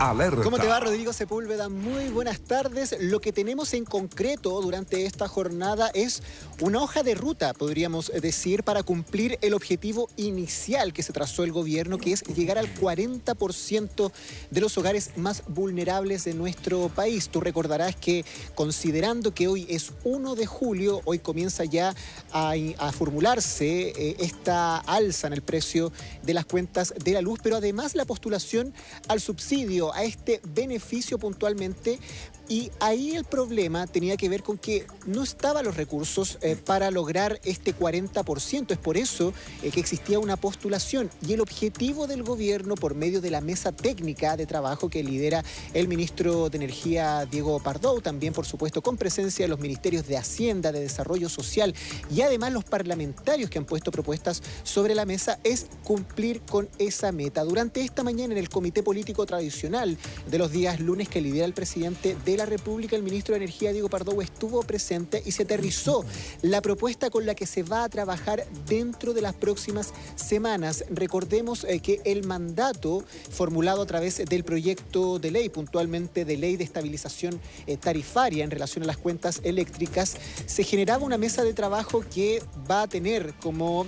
Alerta. ¿Cómo te va, Rodrigo Sepúlveda? Muy buenas tardes. Lo que tenemos en concreto durante esta jornada es una hoja de ruta, podríamos decir, para cumplir el objetivo inicial que se trazó el gobierno, que es llegar al 40% de los hogares más vulnerables de nuestro país. Tú recordarás que, considerando que hoy es 1 de julio, hoy comienza ya a formularse esta alza en el precio de las cuentas de la luz, pero además la postulación al subsidio, a este beneficio puntualmente, y ahí el problema tenía que ver con que no estaban los recursos para lograr este 40%. Es por eso que existía una postulación, y el objetivo del gobierno, por medio de la mesa técnica de trabajo que lidera el ministro de Energía, Diego Pardo, también por supuesto con presencia de los ministerios de Hacienda, de Desarrollo Social y además los parlamentarios que han puesto propuestas sobre la mesa, es cumplir con esa meta. Durante esta mañana, en el comité político tradicional de los días lunes que lidera el presidente de la República, el ministro de Energía, Diego Pardo, estuvo presente y se aterrizó la propuesta con la que se va a trabajar dentro de las próximas semanas. Recordemos que el mandato formulado a través del proyecto de ley, puntualmente de ley de estabilización tarifaria en relación a las cuentas eléctricas, se generaba una mesa de trabajo que va a tener como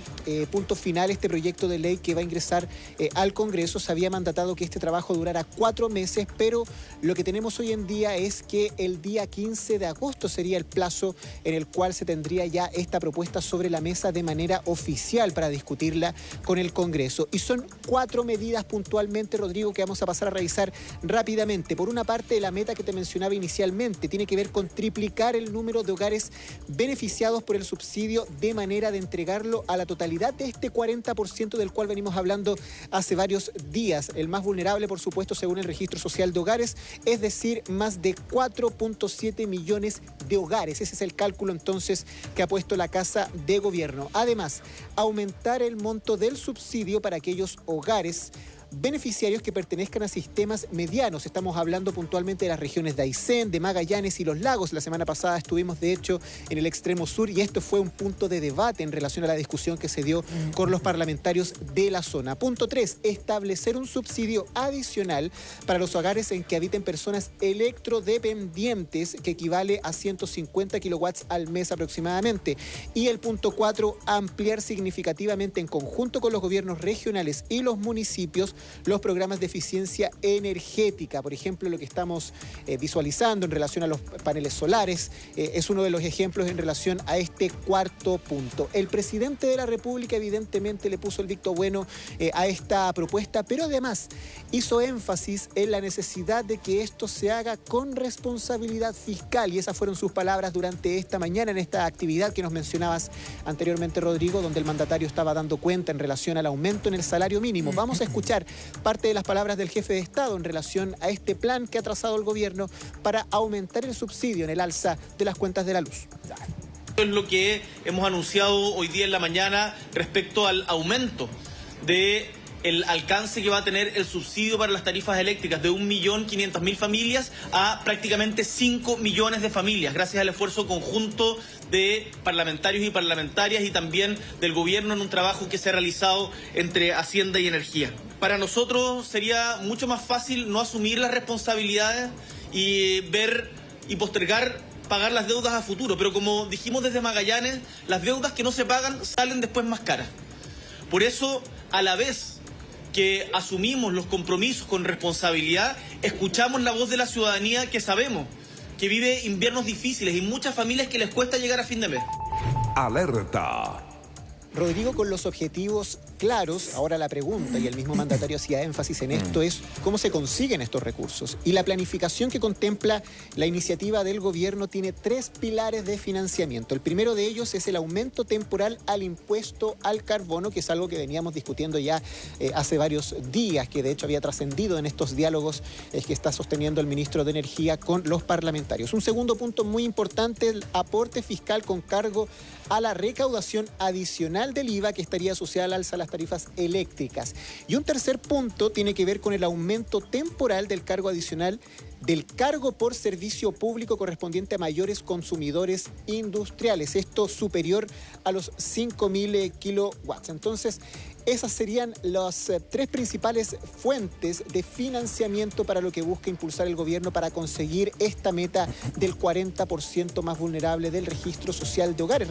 punto final este proyecto de ley que va a ingresar al Congreso. Se había mandatado que este trabajo durara 4 meses, pero lo que tenemos hoy en día es que el día 15 de agosto sería el plazo en el cual se tendría ya esta propuesta sobre la mesa de manera oficial para discutirla con el Congreso. Y son 4 medidas puntualmente, Rodrigo, que vamos a pasar a revisar rápidamente. Por una parte, la meta que te mencionaba inicialmente tiene que ver con triplicar el número de hogares beneficiados por el subsidio, de manera de entregarlo a la totalidad de este 40% del cual venimos hablando hace varios días. El más vulnerable, por supuesto, según el Registro Social de Hogares, es decir, más de 4.7 millones de hogares. Ese es el cálculo entonces que ha puesto la Casa de Gobierno. Además, aumentar el monto del subsidio para aquellos hogares beneficiarios que pertenezcan a sistemas medianos. Estamos hablando puntualmente de las regiones de Aysén, de Magallanes y Los Lagos. La semana pasada estuvimos, de hecho, en el extremo sur, y esto fue un punto de debate en relación a la discusión que se dio con los parlamentarios de la zona. Punto 3, establecer un subsidio adicional para los hogares en que habiten personas electrodependientes, que equivale a 150 kilowatts al mes aproximadamente. Y el punto 4, ampliar significativamente en conjunto con los gobiernos regionales y los municipios los programas de eficiencia energética. Por ejemplo, lo que estamos visualizando en relación a los paneles solares es uno de los ejemplos en relación a este cuarto punto. El presidente de la República evidentemente le puso el visto bueno a esta propuesta, pero además hizo énfasis en la necesidad de que esto se haga con responsabilidad fiscal, y esas fueron sus palabras durante esta mañana en esta actividad que nos mencionabas anteriormente, Rodrigo, donde el mandatario estaba dando cuenta en relación al aumento en el salario mínimo. Vamos a escuchar parte de las palabras del jefe de Estado en relación a este plan que ha trazado el gobierno para aumentar el subsidio en el alza de las cuentas de la luz. Es lo que hemos anunciado hoy día en la mañana respecto al aumento de el alcance que va a tener el subsidio para las tarifas eléctricas, de 1.500.000 familias a prácticamente 5 millones de familias, gracias al esfuerzo conjunto de parlamentarios y parlamentarias y también del gobierno en un trabajo que se ha realizado entre Hacienda y Energía. Para nosotros sería mucho más fácil no asumir las responsabilidades y ver y postergar pagar las deudas a futuro, pero como dijimos desde Magallanes, las deudas que no se pagan salen después más caras. Por eso, a la vez que asumimos los compromisos con responsabilidad, escuchamos la voz de la ciudadanía, que sabemos que vive inviernos difíciles y muchas familias que les cuesta llegar a fin de mes. Alerta. Rodrigo, con los objetivos claros, ahora la pregunta, y el mismo mandatario hacía énfasis en esto, es cómo se consiguen estos recursos. Y la planificación que contempla la iniciativa del gobierno tiene 3 pilares de financiamiento. El primero de ellos es el aumento temporal al impuesto al carbono, que es algo que veníamos discutiendo ya hace varios días, que de hecho había trascendido en estos diálogos que está sosteniendo el ministro de Energía con los parlamentarios. Un segundo punto muy importante, el aporte fiscal con cargo a la recaudación adicional del IVA que estaría asociada al alza de las tarifas eléctricas. Y un tercer punto tiene que ver con el aumento temporal del cargo adicional del cargo por servicio público correspondiente a mayores consumidores industriales, esto superior a los 5.000 kilowatts. Entonces, Esas serían las tres principales fuentes de financiamiento para lo que busca impulsar el gobierno para conseguir esta meta del 40% más vulnerable del registro social de hogares.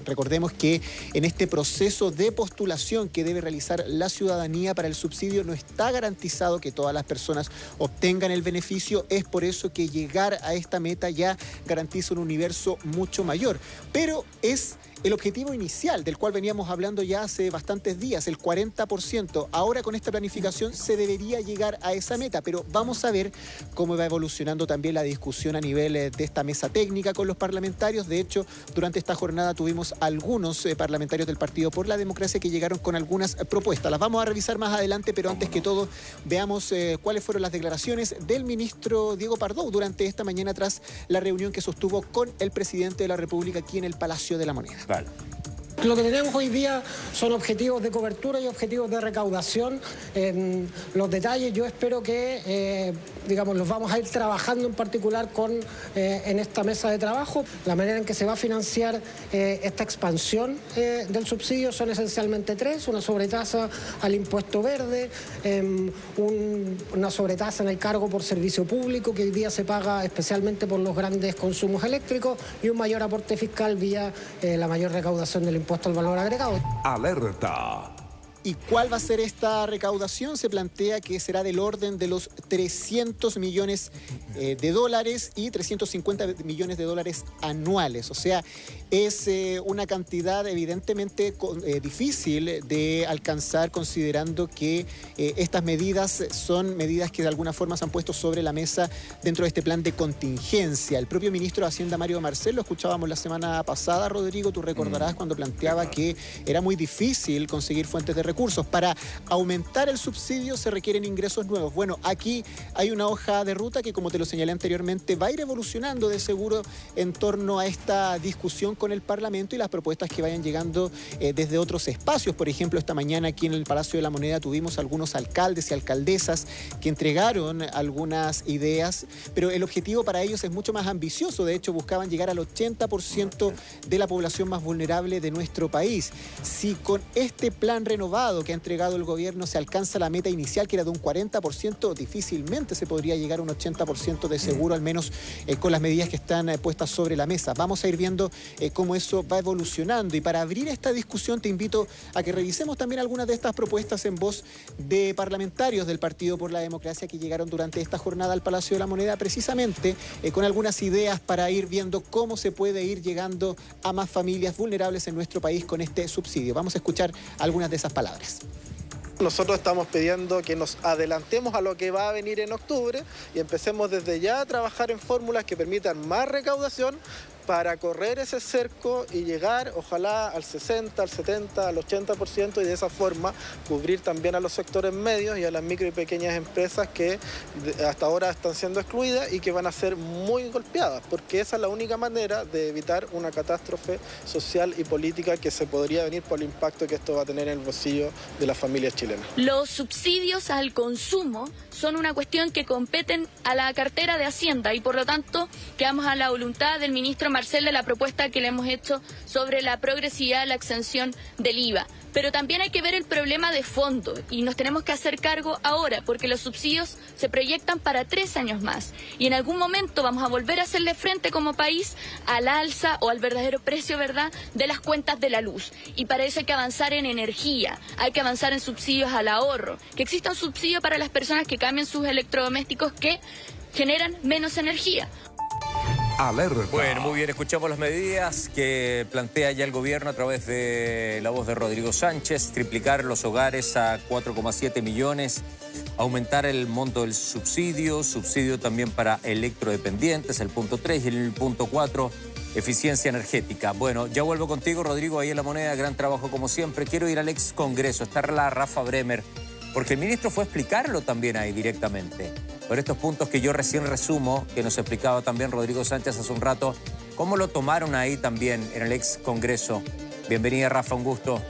Recordemos que en este proceso de postulación que debe realizar la ciudadanía para el subsidio no está garantizado que todas las personas obtengan el beneficio. Es por eso que llegar a esta meta ya garantiza un universo mucho mayor. Pero es el objetivo inicial del cual veníamos hablando ya hace bastantes días, el 40%. Ahora con esta planificación se debería llegar a esa meta, pero vamos a ver cómo va evolucionando también la discusión a nivel de esta mesa técnica con los parlamentarios. De hecho, durante esta jornada tuvimos algunos parlamentarios del Partido por la Democracia que llegaron con algunas propuestas. Las vamos a revisar más adelante, pero antes que todo veamos cuáles fueron las declaraciones del ministro Diego Pardo durante esta mañana tras la reunión que sostuvo con el presidente de la República aquí en el Palacio de la Moneda. Vale. Lo que tenemos hoy día son objetivos de cobertura y objetivos de recaudación. Los detalles yo espero que, los vamos a ir trabajando en particular en esta mesa de trabajo. La manera en que se va a financiar esta expansión del subsidio son esencialmente tres: una sobretasa al impuesto verde, una sobretasa en el cargo por servicio público que hoy día se paga especialmente por los grandes consumos eléctricos, y un mayor aporte fiscal vía la mayor recaudación del impuesto al valor agregado. Alerta. ¿Y cuál va a ser esta recaudación? Se plantea que será del orden de los 300 millones de dólares y 350 millones de dólares anuales. O sea, es una cantidad evidentemente difícil de alcanzar, considerando que estas medidas son medidas que de alguna forma se han puesto sobre la mesa dentro de este plan de contingencia. El propio ministro de Hacienda, Mario Marcel, lo escuchábamos la semana pasada, Rodrigo, tú recordarás cuando planteaba que era muy difícil conseguir fuentes de recursos. Para aumentar el subsidio se requieren ingresos nuevos. Bueno, aquí hay una hoja de ruta que, como te lo señalé anteriormente, va a ir evolucionando de seguro en torno a esta discusión con el Parlamento y las propuestas que vayan llegando desde otros espacios. Por ejemplo, esta mañana aquí en el Palacio de la Moneda tuvimos algunos alcaldes y alcaldesas que entregaron algunas ideas, pero el objetivo para ellos es mucho más ambicioso. De hecho, buscaban llegar al 80% de la población más vulnerable de nuestro país. Si con este plan renovado que ha entregado el gobierno se alcanza la meta inicial, que era de un 40%, difícilmente se podría llegar a un 80% de seguro, al menos con las medidas que están puestas sobre la mesa. Vamos a ir viendo cómo eso va evolucionando. Y para abrir esta discusión te invito a que revisemos también algunas de estas propuestas en voz de parlamentarios del Partido por la Democracia que llegaron durante esta jornada al Palacio de la Moneda, precisamente con algunas ideas para ir viendo cómo se puede ir llegando a más familias vulnerables en nuestro país con este subsidio. Vamos a escuchar algunas de esas palabras. Nosotros estamos pidiendo que nos adelantemos a lo que va a venir en octubre y empecemos desde ya a trabajar en fórmulas que permitan más recaudación para correr ese cerco y llegar, ojalá, al 60, al 70, al 80%, y de esa forma cubrir también a los sectores medios y a las micro y pequeñas empresas que hasta ahora están siendo excluidas y que van a ser muy golpeadas, porque esa es la única manera de evitar una catástrofe social y política que se podría venir por el impacto que esto va a tener en el bolsillo de las familias chilenas. Los subsidios al consumo son una cuestión que competen a la cartera de Hacienda y por lo tanto quedamos a la voluntad del ministro Marcel de la propuesta que le hemos hecho sobre la progresividad de la exención del IVA. Pero también hay que ver el problema de fondo y nos tenemos que hacer cargo ahora porque los subsidios se proyectan para 3 años más y en algún momento vamos a volver a hacerle frente como país al alza o al verdadero precio, ¿verdad?, de las cuentas de la luz. Y para eso hay que avanzar en energía, hay que avanzar en subsidios al ahorro, que exista un subsidio para las personas que cambien sus electrodomésticos que generan menos energía. Alerta. Bueno, muy bien, escuchamos las medidas que plantea ya el gobierno a través de la voz de Rodrigo Sánchez: triplicar los hogares a 4,7 millones, aumentar el monto del subsidio también para electrodependientes, el punto 3, y el punto 4, eficiencia energética. Bueno, ya vuelvo contigo, Rodrigo, ahí en La Moneda, gran trabajo como siempre. Quiero ir al ex Congreso, está la Rafa Bremer, porque el ministro fue a explicarlo también ahí directamente. Por estos puntos que yo recién resumo, que nos explicaba también Rodrigo Sánchez hace un rato, ¿cómo lo tomaron ahí también en el ex Congreso? Bienvenida, Rafa, un gusto.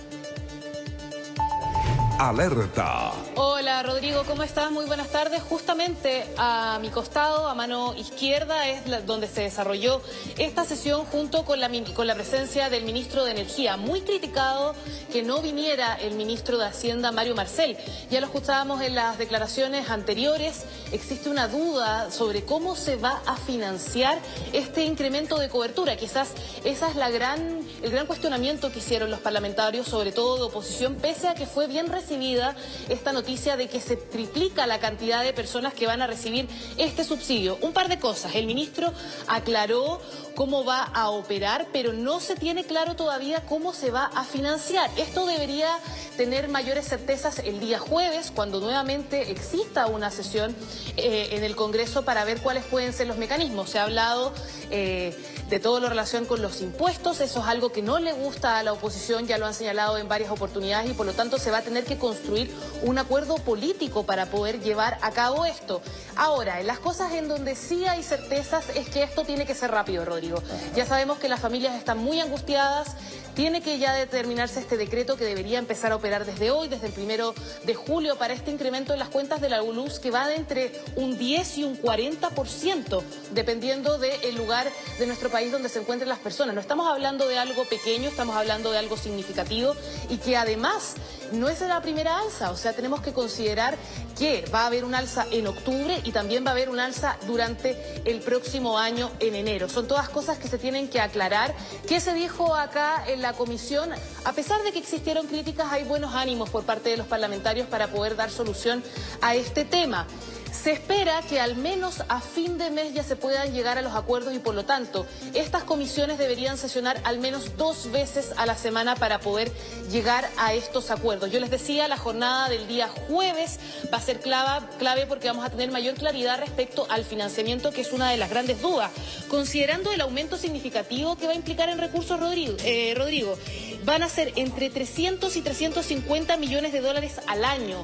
Alerta. Hola. Hola Rodrigo, ¿cómo estás? Muy buenas tardes. Justamente a mi costado, a mano izquierda, es donde se desarrolló esta sesión junto con la presencia del ministro de Energía. Muy criticado que no viniera el ministro de Hacienda, Mario Marcel. Ya lo escuchábamos en las declaraciones anteriores. Existe una duda sobre cómo se va a financiar este incremento de cobertura. Quizás esa es el gran cuestionamiento que hicieron los parlamentarios, sobre todo de oposición, pese a que fue bien recibida esta noticia de que se triplica la cantidad de personas que van a recibir este subsidio. Un par de cosas. El ministro aclaró cómo va a operar, pero no se tiene claro todavía cómo se va a financiar. Esto debería tener mayores certezas el día jueves, cuando nuevamente exista una sesión en el Congreso para ver cuáles pueden ser los mecanismos. Se ha hablado de todo lo relacionado con los impuestos. Eso es algo que no le gusta a la oposición, ya lo han señalado en varias oportunidades, y por lo tanto se va a tener que construir un acuerdo político para poder llevar a cabo esto. Ahora, en las cosas en donde sí hay certezas es que esto tiene que ser rápido, Rodrigo. Ya sabemos que las familias están muy angustiadas. Tiene que ya determinarse este decreto que debería empezar a operar desde hoy, desde el 1 de julio, para este incremento en las cuentas de la luz que va de entre un 10 y un 40%, dependiendo del lugar de nuestro país donde se encuentren las personas. No estamos hablando de algo pequeño, estamos hablando de algo significativo y que además no es la primera alza. O sea, tenemos que considerar que va a haber un alza en octubre y también va a haber un alza durante el próximo año en enero. Son todas cosas que se tienen que aclarar. ¿Qué se dijo acá en la comisión? A pesar de que existieron críticas, hay buenos ánimos por parte de los parlamentarios para poder dar solución a este tema. Se espera que al menos a fin de mes ya se puedan llegar a los acuerdos y por lo tanto estas comisiones deberían sesionar al menos 2 veces a la semana para poder llegar a estos acuerdos. Yo les decía, la jornada del día jueves va a ser clave porque vamos a tener mayor claridad respecto al financiamiento, que es una de las grandes dudas. Considerando el aumento significativo que va a implicar en recursos, Rodrigo, van a ser entre 300 y 350 millones de dólares al año.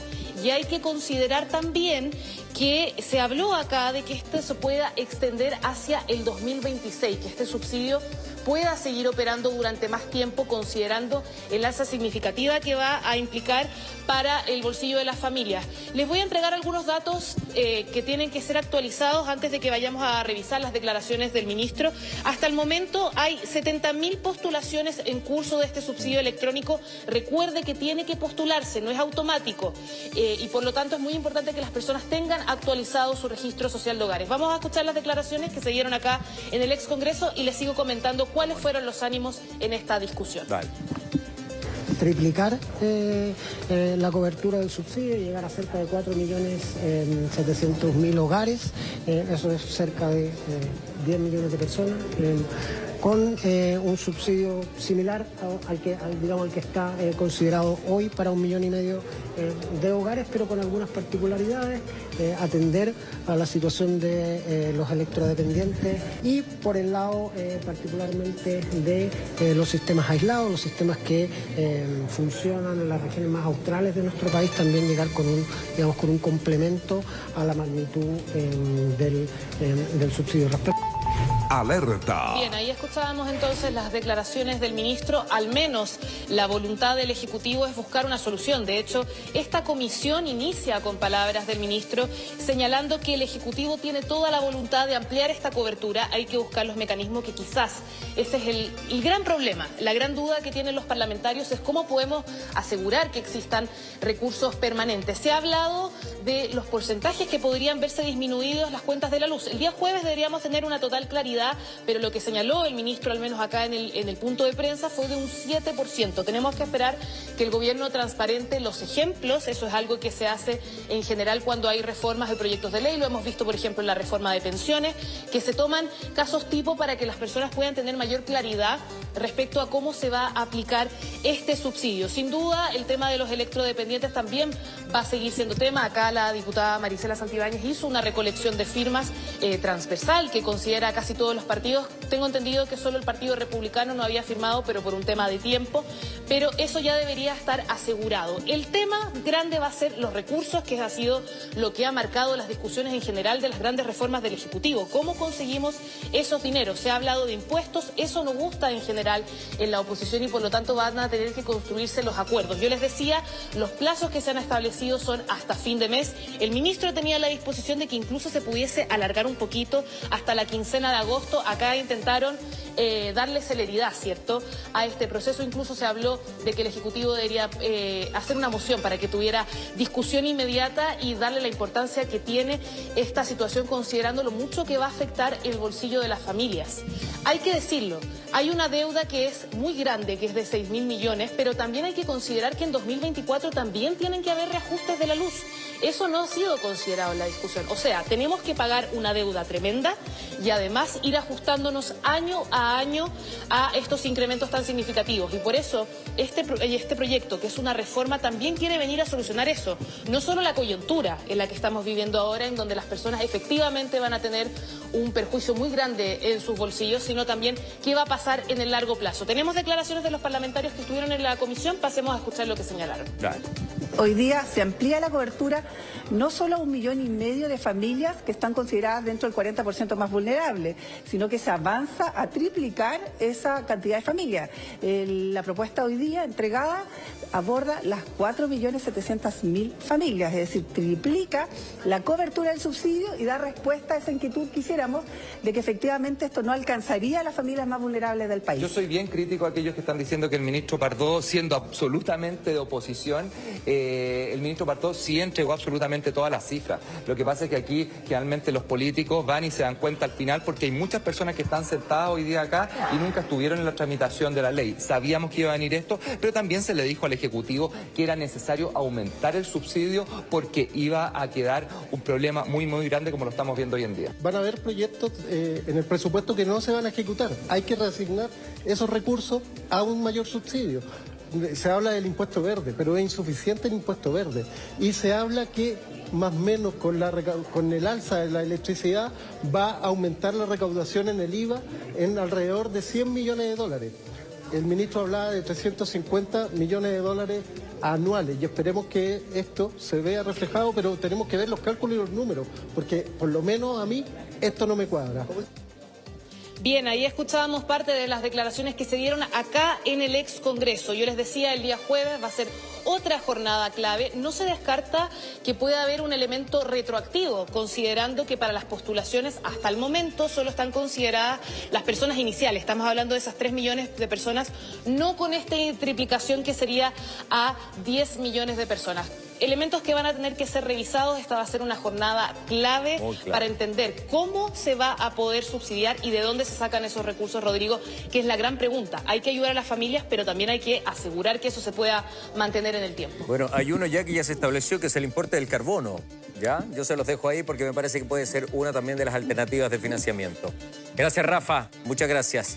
Y hay que considerar también que se habló acá de que esto se pueda extender hacia el 2026, que este subsidio pueda seguir operando durante más tiempo, considerando el alza significativa que va a implicar para el bolsillo de las familias. Les voy a entregar algunos datos que tienen que ser actualizados antes de que vayamos a revisar las declaraciones del ministro. Hasta el momento hay 70.000 postulaciones en curso de este subsidio electrónico. Recuerde que tiene que postularse, no es automático, y por lo tanto es muy importante que las personas tengan actualizado su registro social de hogares. Vamos a escuchar las declaraciones que se dieron acá en el ex Congreso y les sigo comentando cuáles fueron los ánimos en esta discusión. Vale. Triplicar la cobertura del subsidio y llegar a cerca de 4.700.000 hogares. Eso es cerca de 10 millones de personas. Con un subsidio similar al que está considerado hoy para 1,5 millones de hogares, pero con algunas particularidades, atender a la situación de los electrodependientes y por el lado particularmente de los sistemas aislados, los sistemas que funcionan en las regiones más australes de nuestro país, también llegar con un complemento a la magnitud del subsidio. Alerta. Bien, ahí escuchábamos entonces las declaraciones del ministro. Al menos la voluntad del Ejecutivo es buscar una solución. De hecho, esta comisión inicia con palabras del ministro señalando que el Ejecutivo tiene toda la voluntad de ampliar esta cobertura. Hay que buscar los mecanismos, que quizás ese es el gran problema. La gran duda que tienen los parlamentarios es cómo podemos asegurar que existan recursos permanentes. Se ha hablado de los porcentajes que podrían verse disminuidos las cuentas de la luz. El día jueves deberíamos tener una total claridad, pero lo que señaló el ministro, al menos acá en el punto de prensa, fue de un 7%. Tenemos que esperar que el gobierno transparente los ejemplos. Eso es algo que se hace en general cuando hay reformas de proyectos de ley. Lo hemos visto, por ejemplo, en la reforma de pensiones, que se toman casos tipo para que las personas puedan tener mayor claridad respecto a cómo se va a aplicar este subsidio. Sin duda, el tema de los electrodependientes también va a seguir siendo tema. Acá la diputada Marisela Santibáñez hizo una recolección de firmas transversal que considera a casi todos los partidos. Tengo entendido que solo el Partido Republicano no había firmado, pero por un tema de tiempo. Pero eso ya debería estar asegurado. El tema grande va a ser los recursos, que ha sido lo que ha marcado las discusiones en general de las grandes reformas del Ejecutivo. ¿Cómo conseguimos esos dineros? Se ha hablado de impuestos, eso no gusta en general en la oposición y por lo tanto van a tener que construirse los acuerdos. Yo les decía, los plazos que se han establecido son hasta fin de mes. El ministro tenía la disposición de que incluso se pudiese alargar un poquito hasta la quincena de agosto. Acá intentaron darle celeridad, ¿cierto?, a este proceso. Incluso se habló de que el Ejecutivo debería hacer una moción para que tuviera discusión inmediata y darle la importancia que tiene esta situación, considerando lo mucho que va a afectar el bolsillo de las familias. Hay que decirlo, hay una deuda que es muy grande, que es de 6.000 millones, pero también hay que considerar que en 2024 también tienen que haber reajustes de la luz. Eso no ha sido considerado en la discusión. O sea, tenemos que pagar una deuda tremenda y además ir ajustándonos año a año a estos incrementos tan significativos. Y por eso este proyecto, que es una reforma, también quiere venir a solucionar eso. No solo la coyuntura en la que estamos viviendo ahora, en donde las personas efectivamente van a tener un perjuicio muy grande en sus bolsillos, sino también qué va a pasar en el largo plazo. Tenemos declaraciones de los parlamentarios que estuvieron en la comisión. Pasemos a escuchar lo que señalaron. Claro. Hoy día se amplía la cobertura no solo a 1,5 millones de familias que están consideradas dentro del 40% más vulnerable, sino que se avanza a triplicar esa cantidad de familias. La propuesta hoy día entregada aborda las 4.700.000 familias, es decir, triplica la cobertura del subsidio y da respuesta a esa inquietud que hiciéramos de que efectivamente esto no alcanzaría a las familias más vulnerables del país. Yo soy bien crítico a aquellos que están diciendo que el ministro Pardo, siendo absolutamente de oposición, el ministro Pardo sí entregó absolutamente todas las cifras. Lo que pasa es que aquí realmente los políticos van y se dan cuenta al final, porque hay muchas personas que están sentadas hoy día acá y nunca estuvieron en la tramitación de la ley. Sabíamos que iba a venir esto, pero también se le dijo al Ejecutivo que era necesario aumentar el subsidio porque iba a quedar un problema muy, muy grande como lo estamos viendo hoy en día. Van a haber proyectos en el presupuesto que no se van a ejecutar. Hay que reasignar esos recursos a un mayor subsidio. Se habla del impuesto verde, pero es insuficiente el impuesto verde. Y se habla que más o menos con el alza de la electricidad va a aumentar la recaudación en el IVA en alrededor de 100 millones de dólares. El ministro hablaba de 350 millones de dólares anuales y esperemos que esto se vea reflejado, pero tenemos que ver los cálculos y los números, porque por lo menos a mí esto no me cuadra. Bien, ahí escuchábamos parte de las declaraciones que se dieron acá en el ex Congreso. Yo les decía, el día jueves va a ser otra jornada clave. No se descarta que pueda haber un elemento retroactivo, considerando que para las postulaciones hasta el momento solo están consideradas las personas iniciales. Estamos hablando de esas 3 millones de personas, no con esta triplicación que sería a 10 millones de personas. Elementos que van a tener que ser revisados. Esta va a ser una jornada clave para entender cómo se va a poder subsidiar y de dónde se sacan esos recursos, Rodrigo, que es la gran pregunta. Hay que ayudar a las familias, pero también hay que asegurar que eso se pueda mantener en el tiempo. Bueno, hay uno ya que ya se estableció, que es el importe del carbono. ¿Ya? Yo se los dejo ahí porque me parece que puede ser una también de las alternativas de financiamiento. Gracias, Rafa. Muchas gracias.